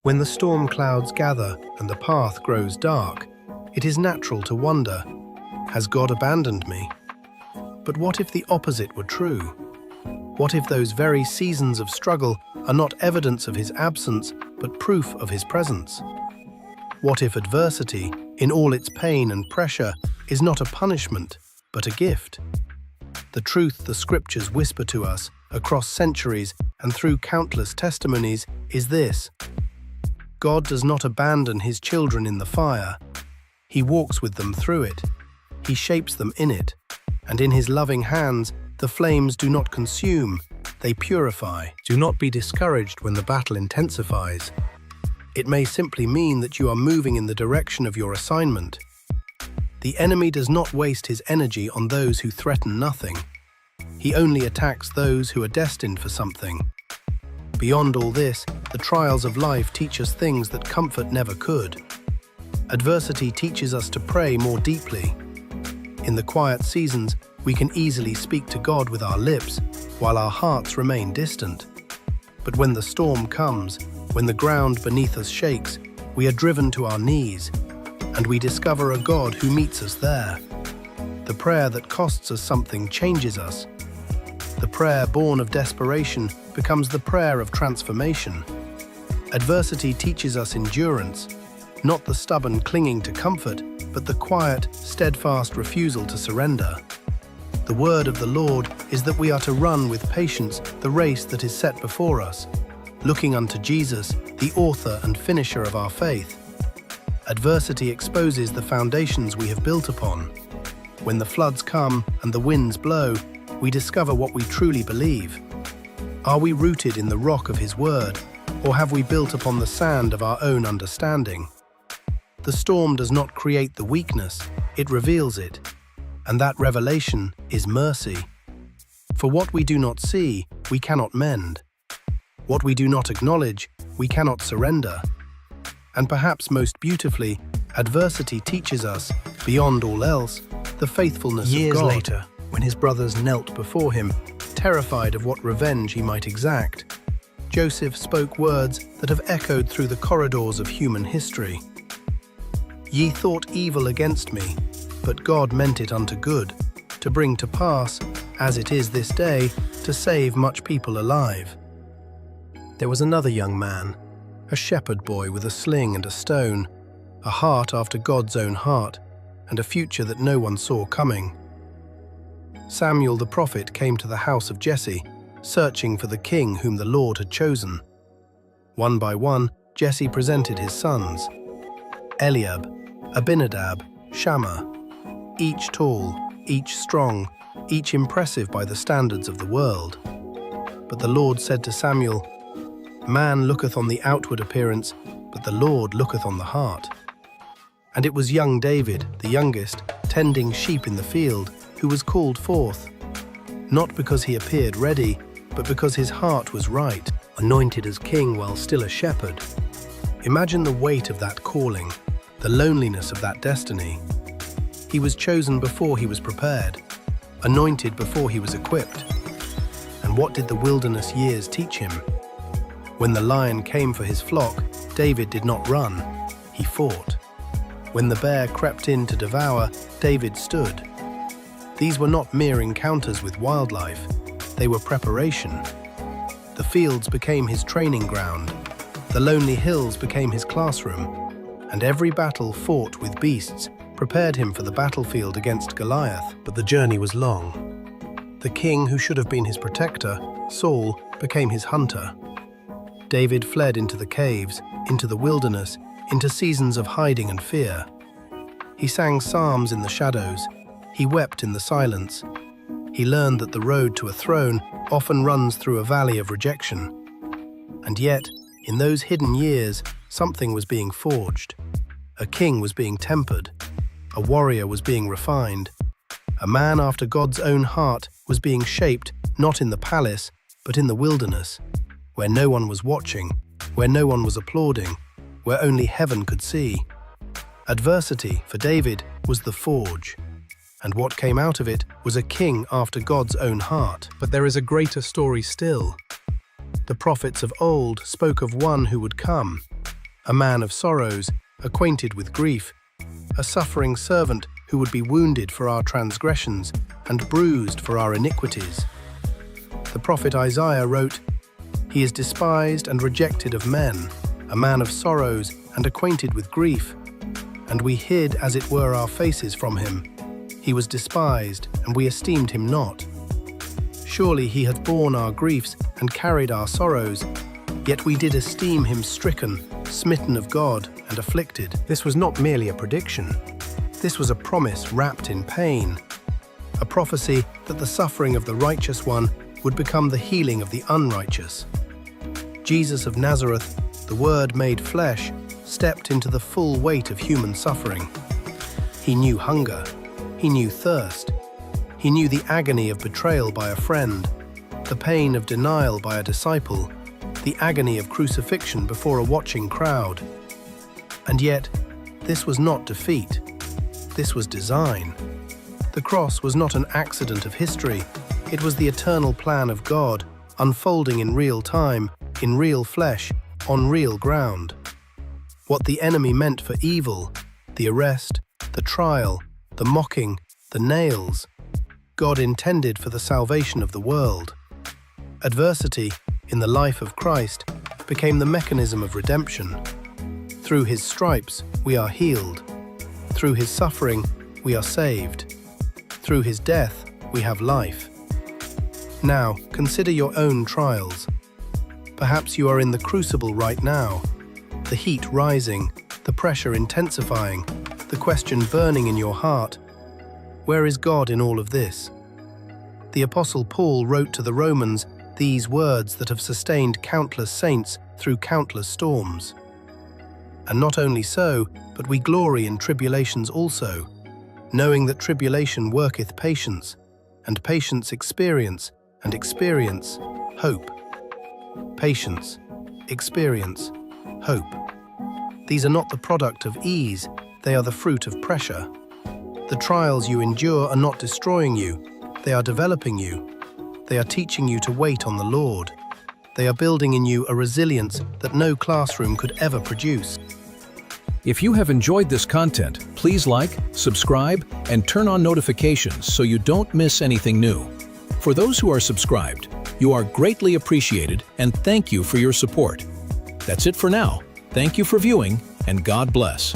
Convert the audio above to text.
When the storm clouds gather and the path grows dark, it is natural to wonder, has God abandoned me? But what if the opposite were true? What if those very seasons of struggle are not evidence of his absence, but proof of his presence? What if adversity, in all its pain and pressure, is not a punishment, but a gift? The truth the scriptures whisper to us across centuries and through countless testimonies is this: God does not abandon his children in the fire. He walks with them through it. He shapes them in it. And in his loving hands, the flames do not consume, they purify. Do not be discouraged when the battle intensifies. It may simply mean that you are moving in the direction of your assignment. The enemy does not waste his energy on those who threaten nothing. He only attacks those who are destined for something. Beyond all this, the trials of life teach us things that comfort never could. Adversity teaches us to pray more deeply. In the quiet seasons, we can easily speak to God with our lips, while our hearts remain distant. But when the storm comes, when the ground beneath us shakes, we are driven to our knees, and we discover a God who meets us there. The prayer that costs us something changes us. The prayer born of desperation becomes the prayer of transformation. Adversity teaches us endurance, not the stubborn clinging to comfort, but the quiet, steadfast refusal to surrender. The word of the Lord is that we are to run with patience the race that is set before us, looking unto Jesus, the author and finisher of our faith. Adversity exposes the foundations we have built upon. When the floods come and the winds blow, we discover what we truly believe. Are we rooted in the rock of His word, or have we built upon the sand of our own understanding? The storm does not create the weakness, it reveals it. And that revelation is mercy. For what we do not see, we cannot mend. What we do not acknowledge, we cannot surrender. And perhaps most beautifully, adversity teaches us, beyond all else, the faithfulness of God. Years later, when his brothers knelt before him, terrified of what revenge he might exact, Joseph spoke words that have echoed through the corridors of human history. Ye thought evil against me, but God meant it unto good, to bring to pass, as it is this day, to save much people alive. There was another young man, a shepherd boy with a sling and a stone, a heart after God's own heart, and a future that no one saw coming. Samuel the prophet came to the house of Jesse, searching for the king whom the Lord had chosen. One by one, Jesse presented his sons: Eliab, Abinadab, Shammah, each tall, each strong, each impressive by the standards of the world. But the Lord said to Samuel, Man looketh on the outward appearance, but the Lord looketh on the heart. And it was young David, the youngest, tending sheep in the field, who was called forth, not because he appeared ready, but because his heart was right, anointed as king while still a shepherd. Imagine the weight of that calling, the loneliness of that destiny. He was chosen before he was prepared, anointed before he was equipped. And what did the wilderness years teach him? When the lion came for his flock, David did not run, he fought. When the bear crept in to devour, David stood. These were not mere encounters with wildlife, they were preparation. The fields became his training ground, the lonely hills became his classroom, and every battle fought with beasts prepared him for the battlefield against Goliath. But the journey was long. The king who should have been his protector, Saul, became his hunter. David fled into the caves, into the wilderness, into seasons of hiding and fear. He sang psalms in the shadows. He wept in the silence. He learned that the road to a throne often runs through a valley of rejection. And yet, in those hidden years, something was being forged. A king was being tempered. A warrior was being refined. A man after God's own heart was being shaped, not in the palace, but in the wilderness, where no one was watching, where no one was applauding, where only heaven could see. Adversity, for David, was the forge. And what came out of it was a king after God's own heart. But there is a greater story still. The prophets of old spoke of one who would come, a man of sorrows, acquainted with grief, a suffering servant who would be wounded for our transgressions and bruised for our iniquities. The prophet Isaiah wrote, "He is despised and rejected of men, a man of sorrows and acquainted with grief. And we hid as it were our faces from him. He was despised, and we esteemed him not. Surely he hath borne our griefs and carried our sorrows, yet we did esteem him stricken, smitten of God, and afflicted." This was not merely a prediction. This was a promise wrapped in pain, a prophecy that the suffering of the righteous one would become the healing of the unrighteous. Jesus of Nazareth, the Word made flesh, stepped into the full weight of human suffering. He knew hunger. He knew thirst. He knew the agony of betrayal by a friend, the pain of denial by a disciple, the agony of crucifixion before a watching crowd. And yet, this was not defeat. This was design. The cross was not an accident of history. It was the eternal plan of God, unfolding in real time, in real flesh, on real ground. What the enemy meant for evil, the arrest, the trial, the mocking, the nails, God intended for the salvation of the world. Adversity, in the life of Christ, became the mechanism of redemption. Through his stripes, we are healed. Through his suffering, we are saved. Through his death, we have life. Now, consider your own trials. Perhaps you are in the crucible right now, the heat rising, the pressure intensifying, the question burning in your heart. Where is God in all of this? The Apostle Paul wrote to the Romans these words that have sustained countless saints through countless storms. And not only so, but we glory in tribulations also, knowing that tribulation worketh patience, and patience experience, and experience hope. Patience, experience, hope. These are not the product of ease, they are the fruit of pressure. The trials you endure are not destroying you, they are developing you. They are teaching you to wait on the Lord. They are building in you a resilience that no classroom could ever produce. If you have enjoyed this content, please like, subscribe, and turn on notifications so you don't miss anything new. For those who are subscribed, you are greatly appreciated and thank you for your support. That's it for now. Thank you for viewing, and God bless.